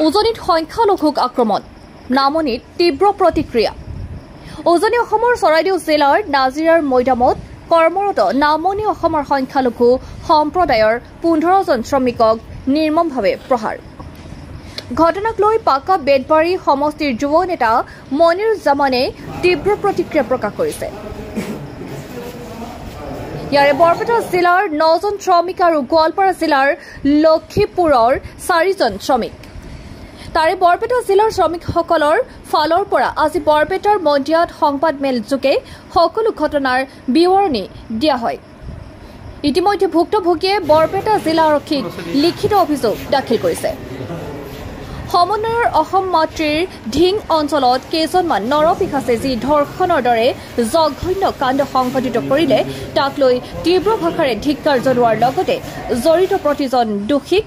উজনিত সংখ্যালঘুক আক্ৰমণ, নামনিত তীব্ৰ প্ৰতিক্ৰিয়া। উজনি অসমৰ চৰাইদেউ জিলাৰ নাজিৰাৰ মৈদামত কৰ্মৰত নামনি অসমৰ সংখ্যালঘু সম্প্ৰদায়ৰ 15 জন শ্ৰমিকক নিৰ্মমভাৱে প্ৰহাৰ। ঘটনাক লৈ পাকা বেতবাৰী সমষ্টিৰ যুৱ নেতা মনিৰুজ্জামানে তীব্ৰ প্ৰতিক্ৰিয়া প্ৰকাশ কৰিছে। ইয়াৰে বৰপেটা জিলাৰ 9 জন শ্ৰমিক আৰু গোৱালপাৰা জিলাৰ লক্ষীপুৰৰ 4 জন শ্ৰমিক। তাৰে বৰপেটা জিলাৰ শ্ৰমিকসকলৰ ফালৰ পৰা আজি বৰপেটাৰ মন্দিয়াত সংবাদমেল যোগে সকলো ঘটনাৰ বিৱৰণী দিয়া হয়। ইতিমধ্যে ভুক্তভোগীয়ে বৰপেটা জিলা আৰক্ষীক লিখিত অভিযোগ দাখিল কৰিছে। সমন্বয়ৰ অসম মাতৃৰ ঢিং অঞ্চলত কেইজনমান নৰপিশাচে যি ধৰ্ষণৰ দৰে জঘন্য কাণ্ড সংঘটিত কৰিলে তাক লৈ তীব্ৰ ভাষাৰে ধিক্কাৰ জনোৱাৰ লগতে জড়িত প্ৰতিজন দোষীক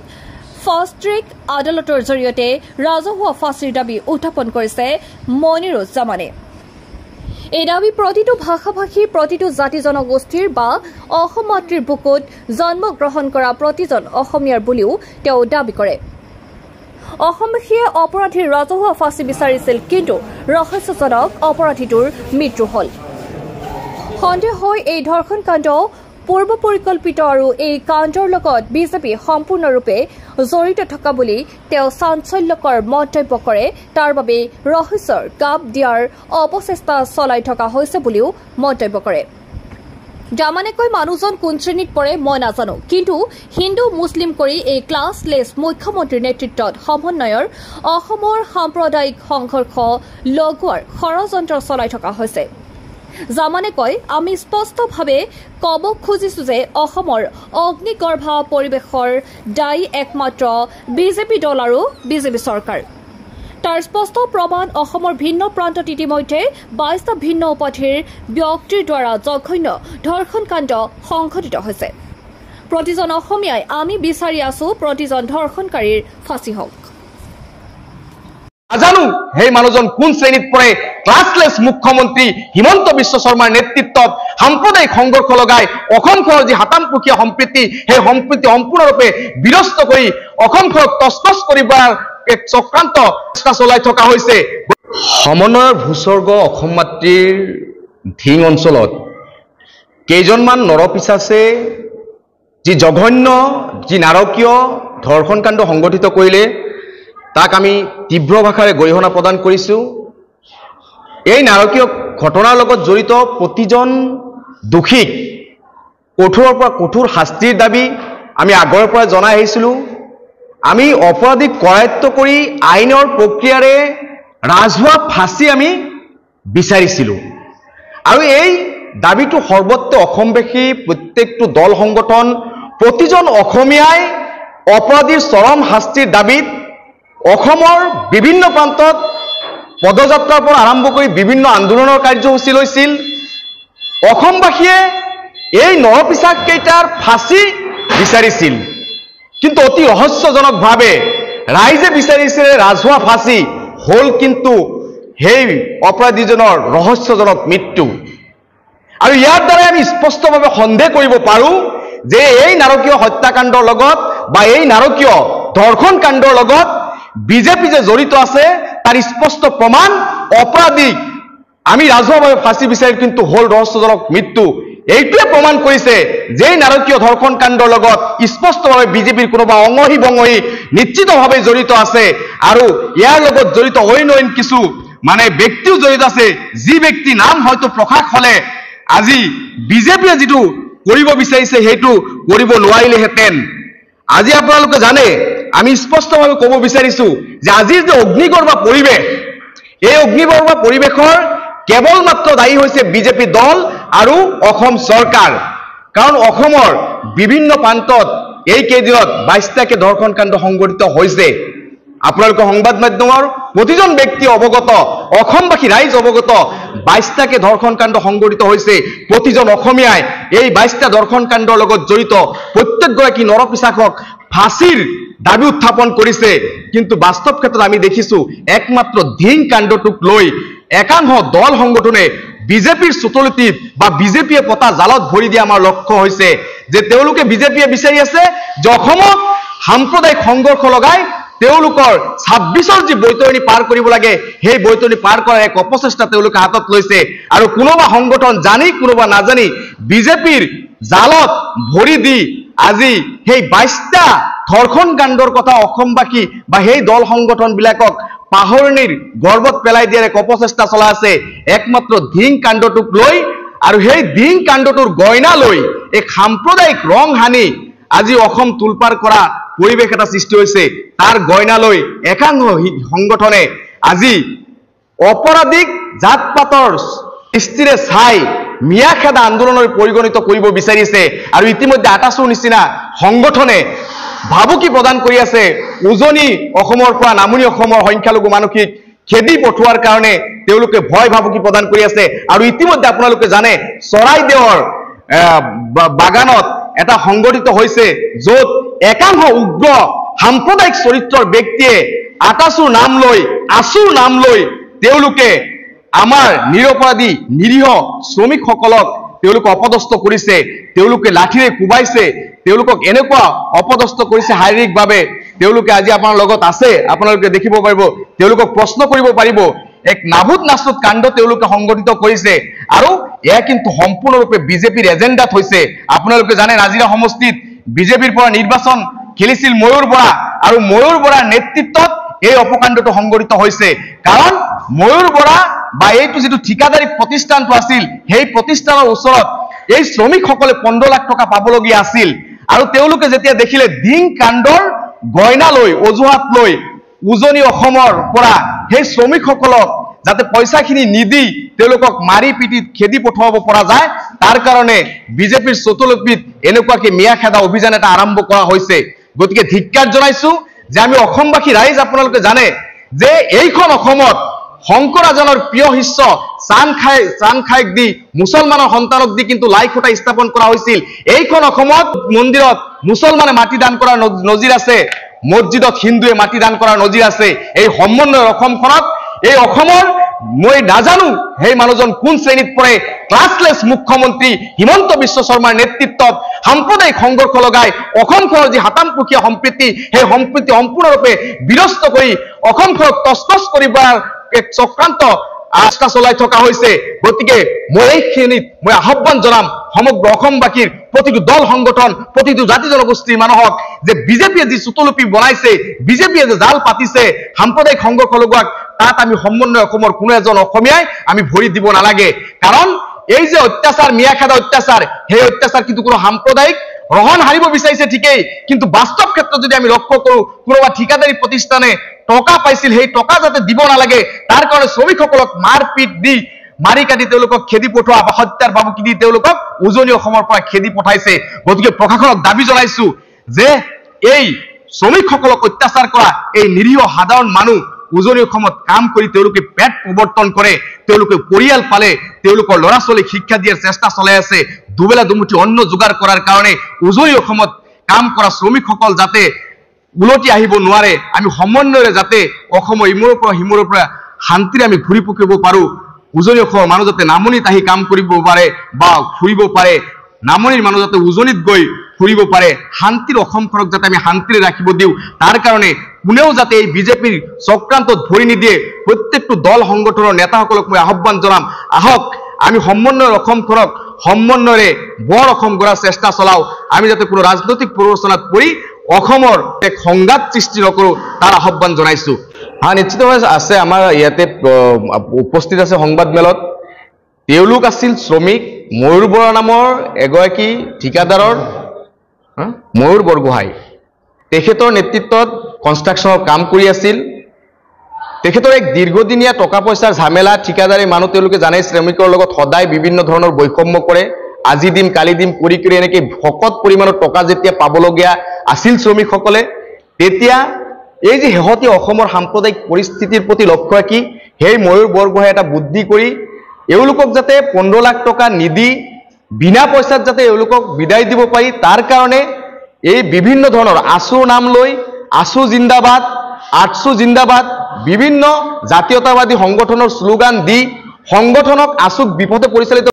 ফাষ্ট ট্ৰেক আদালতৰ জৰিয়তে ৰাজহুৱা ফাঁচীৰ দাবী উত্থাপন কৰিছে মনিৰুজ্জামানে। এই দাবী প্ৰতিটো ভাষা-ভাষী, প্ৰতিটো জাতি জনগোষ্ঠীৰ বা অসম মাতৃৰ বুকুত জন্মগ্ৰহণ কৰা প্ৰতিজন অসমীয়াৰ বুলিও তেওঁ দাবী কৰে। অসমবাসীয়ে অপৰাধীৰ ৰাজহুৱা ফাঁচী বিচাৰিছিল, কিন্তু ৰহস্যজনক অপৰাধীটোৰ মৃত্যু হ'ল। সন্দেহ হয় এই ধৰ্ষণ কাণ্ড পূৰ্ব পৰিকল্পিত আৰু এই কাণ্ডৰ লগত বিজেপি সম্পূৰ্ণৰূপে জড়িত থকা বুলি তেওঁ চাঞ্চল্যকৰ মন্তব্য কৰে। তাৰ বাবে ৰহস্যৰ গাপ দিয়াৰ অপচেষ্টা চলাই থকা হৈছে বুলিও মন্তব্য কৰে। জামানেকৈ মানুহজন কোন শ্ৰেণীত পৰে মই নাজানো, কিন্তু হিন্দু মুছলিম কৰি এই ক্লাছলেছ মুখ্যমন্ত্ৰীৰ নেতৃত্বত সমন্বয়ৰ অসমৰ সাম্প্ৰদায়িক সংঘৰ্ষ লগোৱাৰ ষড়যন্ত্ৰ চলাই থকা হৈছে। জামানে কয়, আমি স্পষ্টভাৱে ক'ব খুজিছো যে অসমৰ অগ্নিগৰ্ভা পৰিৱেশৰ দায়ী একমাত্ৰ বিজেপি দল আৰু বিজেপি চৰকাৰ। তাৰ স্পষ্ট প্ৰমাণ অসমৰ ভিন্ন প্ৰান্তত ইতিমধ্যে 22টা ভিন্ন উপাধিৰ ব্যক্তিৰ দ্বাৰা জঘন্য ধৰ্ষণ কাণ্ড সংঘটিত হৈছে। প্ৰতিজন অসমীয়াই আমি বিচাৰি আছো প্ৰতিজন ধৰ্ষণকাৰীৰ ফাঁচী হওক। নাজানো সেই মানুহজন কোন শ্ৰেণীত পৰে। ক্লাছলেছ মুখ্যমন্ত্ৰী হিমন্ত বিশ্ব শৰ্মাৰ নেতৃত্বত সাম্প্ৰদায়িক সংঘৰ্ষ লগাই অসমখনৰ যি হাতামপুখীয়া সম্প্ৰীতি, সেই সম্প্ৰীতি সম্পূৰ্ণৰূপে বিনষ্ট কৰি অসমখনক তছনছ কৰিবৰ এক চক্ৰান্ত চেষ্টা চলাই থকা হৈছে। সমন্বয়ৰ ভূস্বৰ্গ অসম মাতৃৰ ঢিং অঞ্চলত কেইজনমান নৰপিশাচে যি জঘন্য, যি নাৰকীয় ধৰ্ষণ কাণ্ড সংঘটিত কৰিলে তাক আমি তীব্ৰ ভাষাৰে গৰিহণা প্ৰদান কৰিছোঁ। এই নাৰকীয় ঘটনাৰ লগত জড়িত প্ৰতিজন দোষীক কঠোৰৰ পৰা কঠোৰ শাস্তিৰ দাবী আমি আগৰ পৰা জনাই আহিছিলোঁ। আমি অপৰাধীক কৰায়ত্ব কৰি আইনৰ প্ৰক্ৰিয়াৰে ৰাজহুৱা ফাঁচী আমি বিচাৰিছিলোঁ আৰু এই দাবীটো সৰ্বত্ৰ অসমবাসী, প্ৰত্যেকটো দল সংগঠন, প্ৰতিজন অসমীয়াই অপৰাধীৰ চৰম শাস্তিৰ দাবীত অসমৰ বিভিন্ন প্ৰান্তত পদযাত্ৰাৰ পৰা আৰম্ভ কৰি বিভিন্ন আন্দোলনৰ কাৰ্যসূচী লৈছিল। অসমবাসীয়ে এই নৰপিশাচকেইটাৰ ফাঁচী বিচাৰিছিল, কিন্তু অতি ৰহস্যজনকভাৱে ৰাইজে বিচাৰিছিলে ৰাজহুৱা ফাঁচী, হ'ল কিন্তু সেই অপৰাধীজনৰ ৰহস্যজনক মৃত্যু। আৰু ইয়াৰ দ্বাৰা আমি স্পষ্টভাৱে সন্দেহ কৰিব পাৰোঁ যে এই নাৰকীয় হত্যাকাণ্ডৰ লগত বা এই নাৰকীয় ধৰ্ষণ কাণ্ডৰ লগত বিজেপি যে জড়িত আছে তাৰ স্পষ্ট প্ৰমাণ। অপৰাধীক আমি ৰাজহুৱাভাৱে ফাঁচী বিচাৰি, কিন্তু হ'ল ৰহস্যজনক মৃত্যু। এইটোৱে প্ৰমাণ কৰিছে যে নাৰকীয় ধৰ্ষণ কাণ্ডৰ লগত স্পষ্টভাৱে বিজেপিৰ কোনোবা অঙহী বঙহী নিশ্চিতভাৱে জড়িত আছে আৰু ইয়াৰ লগত জড়িত অইন কিছু ব্যক্তিও জড়িত আছে, যি ব্যক্তি নাম হয়তো প্ৰকাশ হলে আজি বিজেপিয়ে যিটো কৰিব বিচাৰিছে সেইটো কৰিব নোৱাৰিলেহেঁতেন। আজি আপোনালোকে জানে, আমি স্পষ্টভাৱে ক'ব বিচাৰিছো যে আজিৰ যে অগ্নিগৰ্ভা পৰিৱেশ, এই অগ্নিগৰ্ভা পৰিৱেশৰ কেৱল মাত্ৰ দায়ী হৈছে বিজেপি দল আৰু অসম চৰকাৰ। কাৰণ অসমৰ বিভিন্ন প্ৰান্তত এই কেইদিনত 22টাকে ধৰ্ষণ কাণ্ড সংঘটিত হৈছে। আপোনালোকে সংবাদ মাধ্যমৰ প্ৰতিজন ব্যক্তি অৱগত, অসমবাসী ৰাইজ অৱগত, 22টাকে ধৰ্ষণ কাণ্ড সংঘটিত হৈছে। প্ৰতিজন অসমীয়াই এই 22টা ধৰ্ষণ কাণ্ডৰ লগত জড়িত প্ৰত্যেকগৰাকী নৰপিশাচক ফাঁচীৰ দাবী উত্থাপন কৰিছে। কিন্তু বাস্তৱ ক্ষেত্ৰত আমি দেখিছো একমাত্ৰ ঢিং কাণ্ডটোক লৈ একাংশ দল সংগঠনে বিজেপিৰ চুতলিটিত বা বিজেপিয়ে পতা জালত ভৰি দিয়া আমাৰ লক্ষ্য হৈছে যে তেওঁলোকে বিজেপিয়ে বিচাৰি আছে যে অসমত সাম্প্ৰদায়িক সংঘৰ্ষ লগাই তেওঁলোকৰ 26ৰ যি বৈতৰণি পাৰ কৰিব লাগে সেই বৈতৰণি পাৰ কৰাৰ এক অপচেষ্টা তেওঁলোকে হাতত লৈছে আৰু কোনোবা সংগঠন জানি কোনোবা নাজানি বিজেপিৰ জালত ভৰি দি আজি সেই 22টা ধৰ্ষণ কাণ্ডৰ কথা অসমবাসী বা সেই দল সংগঠন বিলাকক পাহৰণিৰ গৰ্বত পেলাই দিয়াৰ এক অপচেষ্টা চলাই আছে একমাত্ৰ ধিং কাণ্ডটোক লৈ আৰু সেই ধিং কাণ্ডটোৰ গয়না লৈ এক সাম্প্ৰদায়িক ৰং হানি আজি অসম তুলপাৰ কৰা পৰিৱেশ এটা সৃষ্টি হৈছে তাৰ গয়না লৈ একাংশ সংগঠনে আজি অপৰাধিক জাতপাতৰ দৃষ্টিৰে চাই মিয়াখেদা আন্দোলনৰ পৰিগণিত কৰিব বিচাৰিছে আৰু ইতিমধ্যে আটাছুৰ নিচিনা সংগঠনে ভাবুকি প্ৰদান কৰি আছে উজনি অসমৰ পৰা নামনি অসমৰ সংখ্যালঘু মানসিক খেদি পঠোৱাৰ কাৰণে তেওঁলোকে ভয় ভাবুকি প্ৰদান কৰি আছে আৰু ইতিমধ্যে আপোনালোকে জানে চৰাইদেউৰ বাগানত এটা সংগঠিত হৈছে য'ত একাংশ উগ্ৰ সাম্প্ৰদায়িক চৰিত্ৰৰ ব্যক্তিয়ে আটাছুৰ নাম লৈ আছুৰ নাম লৈ তেওঁলোকে আমাৰ নিৰপৰাধী নিৰীহ শ্ৰমিকসকলক তেওঁলোকে অপদস্থ কৰিছে তেওঁলোকে লাঠিৰে কোবাইছে তেওঁলোকক এনেকুৱা অপদস্থ কৰিছে শাৰীৰিকভাৱে তেওঁলোকে আজি আপোনাৰ লগত আছে আপোনালোকে দেখিব পাৰিব তেওঁলোকক প্ৰশ্ন কৰিব পাৰিব এক নাবুদ নাচুদ কাণ্ড তেওঁলোকে সংগঠিত কৰিছে আৰু এয়া কিন্তু সম্পূৰ্ণৰূপে বিজেপিৰ এজেণ্ডাত হৈছে আপোনালোকে জানে নাজিৰা সমষ্টিত বিজেপিৰ পৰা নিৰ্বাচন খেলিছিল ময়ূৰ বৰা আৰু ময়ূৰ বৰাৰ নেতৃত্বত এই অপকাণ্ডটো সংগঠিত হৈছে কাৰণ ময়ূৰ বৰা বা এইটো যেটো ঠিকাদাৰী প্ৰতিষ্ঠানটো আছিল সেই প্ৰতিষ্ঠানৰ ওচৰত এই শ্ৰমিকসকলে 15 লাখ টকা পাবলগীয়া আছিল আৰু তেওঁলোকে যেতিয়া দেখিলে ধিং কাণ্ডৰ গয়না লৈ অজুহাত লৈ উজনি অসমৰ পৰা সেই শ্ৰমিকসকলক যাতে পইচাখিনি নিদি তেওঁলোকক মাৰি পিটি খেদি পঠোৱাব পৰা যায় তাৰ কাৰণে বিজেপিৰ চতুলপিত এনেকুৱাকে মিয়াখেদা অভিযান এটা আৰম্ভ কৰা হৈছে গতিকে ধিক্কাৰ জনাইছো যে আমি অসমবাসী ৰাইজ আপোনালোকে জানে যে এইখন অসমত শংকৰাজনৰ প্ৰিয় শিষ্য চান খাইক দি মুছলমানৰ সন্তানক দি কিন্তু লাই খুঁটা স্থাপন কৰা হৈছিল এইখন অসমত মন্দিৰত মুছলমানে মাটি দান কৰাৰ নজিৰ আছে মছজিদত হিন্দুৱে মাটি দান কৰাৰ নজিৰ আছে এই সমন্বয়ৰ অসমখনত এই অসমৰ মই নাজানো সেই মানুহজন কোন শ্ৰেণীত পৰে ক্লাছলেছ মুখ্যমন্ত্ৰী হিমন্ত বিশ্ব শৰ্মাৰ নেতৃত্বত সাম্প্ৰদায়িক সংঘৰ্ষ লগাই অসমখনৰ যি হাতামপুখীয়া সম্প্ৰীতি সেই সম্প্ৰীতি সম্পূৰ্ণৰূপে বিনষ্ট কৰি অসমখনক তছনছ কৰিবৰ এক চক্ৰান্ত আস্থা চলাই থকা হৈছে গতিকে মই এইখিনিত মই আহ্বান জনাম সমগ্ৰ অসমবাসীৰ প্ৰতিটো দল সংগঠন প্ৰতিটো জাতি জনগোষ্ঠীৰ মানুহক যে বিজেপিয়ে যি চুটলুপি বনাইছে বিজেপিয়ে যে জাল পাতিছে সাম্প্ৰদায়িক সংঘৰ্ষ লগোৱাক তাত আমি সমন্বয় অসমৰ কোনো এজন অসমীয়াই আমি ভৰি দিব নালাগে কাৰণ এই যে অত্যাচাৰ মিয়াখেদা অত্যাচাৰ সেই অত্যাচাৰ কিন্তু কোনো সাম্প্ৰদায়িক ৰহন হাৰিব বিচাৰিছে ঠিকই কিন্তু বাস্তৱ ক্ষেত্ৰত যদি আমি লক্ষ্য কৰো কোনোবা ঠিকাদাৰী প্ৰতিষ্ঠানে টকা পাইছিল সেই টকা যাতে দিব নালাগে তাৰ কাৰণে শ্ৰমিকসকলক মাৰপিট দি মাৰি কাটি তেওঁলোকক খেদি পঠোৱা বা হত্যাৰ ভাবুকি দি তেওঁলোকক উজনি অসমৰ পৰা খেদি পঠাইছে গতিকে প্ৰশাসনক দাবী জনাইছো যে এই শ্ৰমিকসকলক অত্যাচাৰ কৰা এই নিৰীহ সাধাৰণ মানুহ উজনি অসমত কাম কৰি তেওঁলোকে পেট প্ৰৱৰ্তন কৰে তেওঁলোকে পৰিয়াল পালে তেওঁলোকৰ ল'ৰা ছোৱালীক শিক্ষা দিয়াৰ চেষ্টা চলাই আছে দুবেলা দুমুঠি অন্ন যোগাৰ কৰাৰ কাৰণে উজনি অসমত কাম কৰা শ্ৰমিকসকল যাতে উলটি আহিব নোৱাৰে আমি সমন্বয়ৰে যাতে অসমৰ ইমূৰৰ পৰা সিমূৰৰ পৰা শান্তিৰে আমি ঘূৰি পকিব পাৰো উজনি অসমৰ মানুহ যাতে নামনিত আহি কাম কৰিব পাৰে বা ফুৰিব পাৰে নামনিৰ মানুহ যাতে উজনিত গৈ ফুৰিব পাৰে শান্তিৰ অসমখনক যাতে আমি শান্তিৰে ৰাখিব দিওঁ তাৰ কাৰণে কোনেও যাতে এই বিজেপিৰ চক্ৰান্তত ভৰি নিদিয়ে প্ৰত্যেকটো দল সংগঠনৰ নেতাসকলক মই আহ্বান জনাম আহক আমি সমন্বয়ৰ অসমখনক সমন্বয়ৰে বৰ অসম গঢ়াৰ চেষ্টা চলাও আমি যাতে কোনো ৰাজনৈতিক প্ৰৰোচনাত পৰি অসমৰ এক সংঘাত সৃষ্টি নকৰো তাৰ আহ্বান জনাইছো নিশ্চিতভাৱে আছে আমাৰ ইয়াতে উপস্থিত আছে সংবাদ মেলত তেওঁলোক আছিল শ্ৰমিক ময়ূৰ বৰা নামৰ এগৰাকী ঠিকাদাৰৰ ময়ূৰ বৰগোহাঁই তেখেতৰ নেতৃত্বত কনষ্ট্ৰাকশ্যনৰ কাম কৰি আছিল তেখেতৰ এক দীৰ্ঘদিনীয়া টকা পইচাৰ ঝামেলা ঠিকাদাৰী মানুহ তেওঁলোকে জানে শ্ৰমিকৰ লগত সদায় বিভিন্ন ধৰণৰ বৈষম্য কৰে আজি দিম কালি দিম কৰি এনেকৈ ভকত পৰিমাণৰ টকা যেতিয়া পাবলগীয়া আছিল শ্ৰমিকসকলে তেতিয়া এই যে শেহতীয়া অসমৰ সাম্প্ৰদায়িক পৰিস্থিতিৰ প্ৰতি লক্ষ্য ৰাখি সেই ময়ূৰ বৰগোহাঁই এটা বুদ্ধি কৰি এওঁলোকক যাতে 15 লাখ টকা নিদি বিনা পইচাত যাতে এওঁলোকক বিদায় দিব পাৰি তাৰ কাৰণে এই বিভিন্ন ধৰণৰ আছুৰ নাম লৈ আছু জিন্দাবাদ আটছু জিন্দাবাদ বিভিন্ন জাতীয়তাবাদী সংগঠনৰ শ্লোগান দি সংগঠনক আছুক বিপথে পৰিচালিত